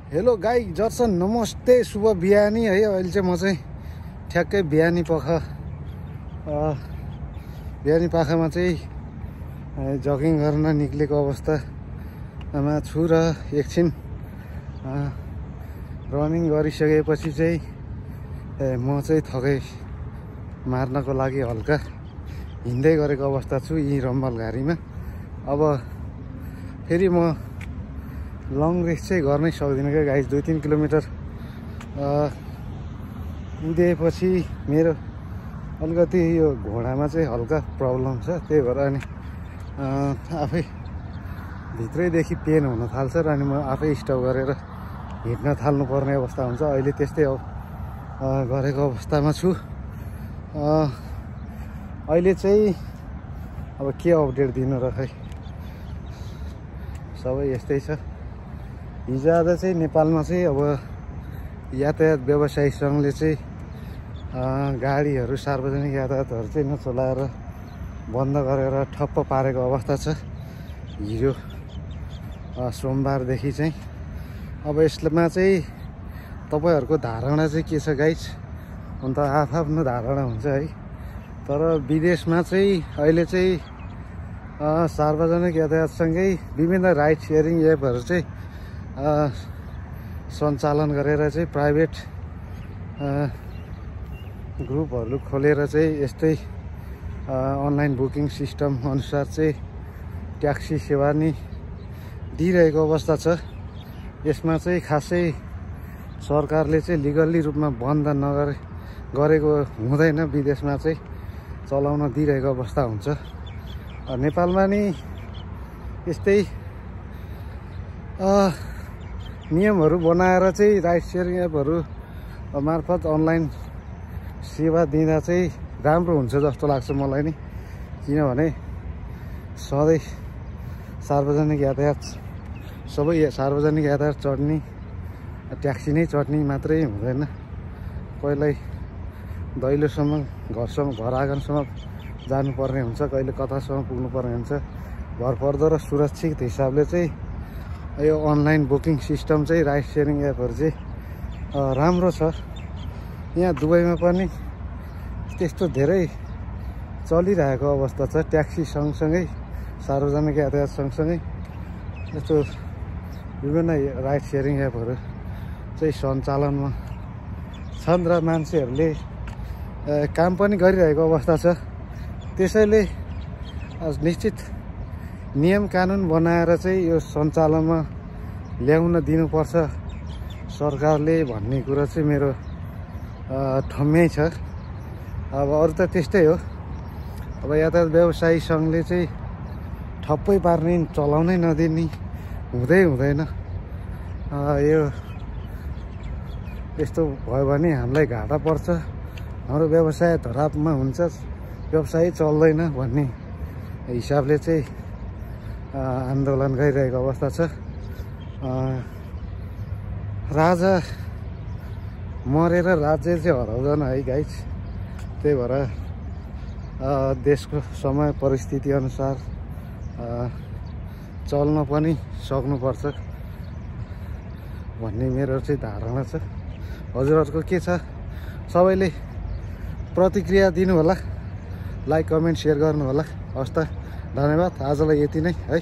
Hello गाई जर्सन नमस्ते शुभ बिहानी है। अहिले चाहिँ म चाहिँ ठ्याक्कै बिहानी पाखामा चाहिँ जगिङ गर्न निक्लेको अवस्थामा छु र एकछिन रनिङ गरिसकेपछि चाहिँ म चाहिँ थकै मार्नको लागि हल्का हिँड्दै गरेको अवस्था छु यी रम्बल घारीमा। अब फेरि म लङ रेस चाहिँ गर्नै सक्दिनँ क्या गाइस। 2-3 किलोमिटर कुदेपछि मेरो अलिकति यो घोडामा चाहिँ हल्का प्रब्लम छ, त्यही भएर अनि आफै भित्रैदेखि पेन हुन थाल्छ र अनि म आफै स्टप गरेर हिँड्न थाल्नुपर्ने अवस्था हुन्छ। अहिले त्यस्तै गरेको अवस्थामा छु। अहिले चाहिँ अब के अपडेट दिनु र खै, सबै यस्तै छ। हिजो आज चाहिँ नेपालमा चाहिँ अब यातायात व्यवसायी सङ्घले चाहिँ गाडीहरू सार्वजनिक यातायातहरू चाहिँ नचलाएर बन्द गरेर ठप्प पारेको अवस्था छ हिजो सोमबारदेखि चाहिँ। अब यसमा चाहिँ तपाईँहरूको धारणा चाहिँ के छ गाइस? अन्त आफ्नो धारणा हुन्छ है। तर विदेशमा चाहिँ अहिले चाहिँ सार्वजनिक यातायातसँगै विभिन्न राइड सेयरिङ एपहरू चाहिँ सञ्चालन गरेर चाहिँ प्राइभेट ग्रुपहरू खोलेर चाहिँ यस्तै अनलाइन बुकिङ सिस्टम अनुसार चाहिँ ट्याक्सी सेवा नि दिइरहेको अवस्था छ। यसमा चाहिँ खासै सरकारले चाहिँ लिगल्ली रूपमा बन्द गरेको हुँदैन, विदेशमा चाहिँ चलाउन दिइरहेको अवस्था हुन्छ। नेपालमा नि यस्तै नियमहरू बनाएर चाहिँ राइड सेयरिङ एपहरू मार्फत अनलाइन सेवा दिँदा चाहिँ राम्रो हुन्छ जस्तो लाग्छ मलाई नि। किनभने सधैँ सार्वजनिक यातायात चढ्ने ट्याक्सी नै चढ्ने मात्रै हुँदैन। कहिल्यै दैलोसम्म घर आँगनसम्म जानुपर्ने हुन्छ, कहिले कतासम्म पुग्नुपर्ने हुन्छ। भरपर्दो र सुरक्षित हिसाबले चाहिँ यो अनलाइन बुकिङ सिस्टम चाहिँ राइड सेयरिङ एपहरू चाहिँ राम्रो छ। यहाँ दुबईमा पनि त्यस्तो धेरै चलिरहेको अवस्था छ। ट्याक्सी सँगसँगै सार्वजनिक यातायात सँगसँगै यस्तो विभिन्न राइड सेयरिङ एपहरू चाहिँ सञ्चालनमा छन् र मान्छेहरूले काम पनि गरिरहेको अवस्था छ। त्यसैले निश्चित नियम कानुन बनाएर चाहिँ यो सञ्चालनमा ल्याउन दिनुपर्छ सरकारले भन्ने कुरा चाहिँ मेरो ठम्मै छ। अब अरू त त्यस्तै हो। अब यातायात व्यवसायी सङ्घले चाहिँ ठप्पै पार्ने, चलाउनै नदिने हुँदैन। यो यस्तो भयो भने हामीलाई घाटा पर्छ, हाम्रो व्यवसाय धरापमा हुन्छ, व्यवसाय चल्दैन भन्ने हिसाबले चाहिँ आन्दोलन गरिरहेको अवस्था छ। राजा मरेर राज्य चाहिँ हराउँदैन है गाइस। त्यही भएर देशको समय परिस्थिति अनुसार चल्न पनि सक्नुपर्छ भन्ने मेरो चाहिँ धारणा छ। हजुरहरूको के छ? सबैले प्रतिक्रिया दिनु होला, लाइक कमेन्ट सेयर गर्नु होला। हस् त, धन्यवाद। आजलाई यति नै है।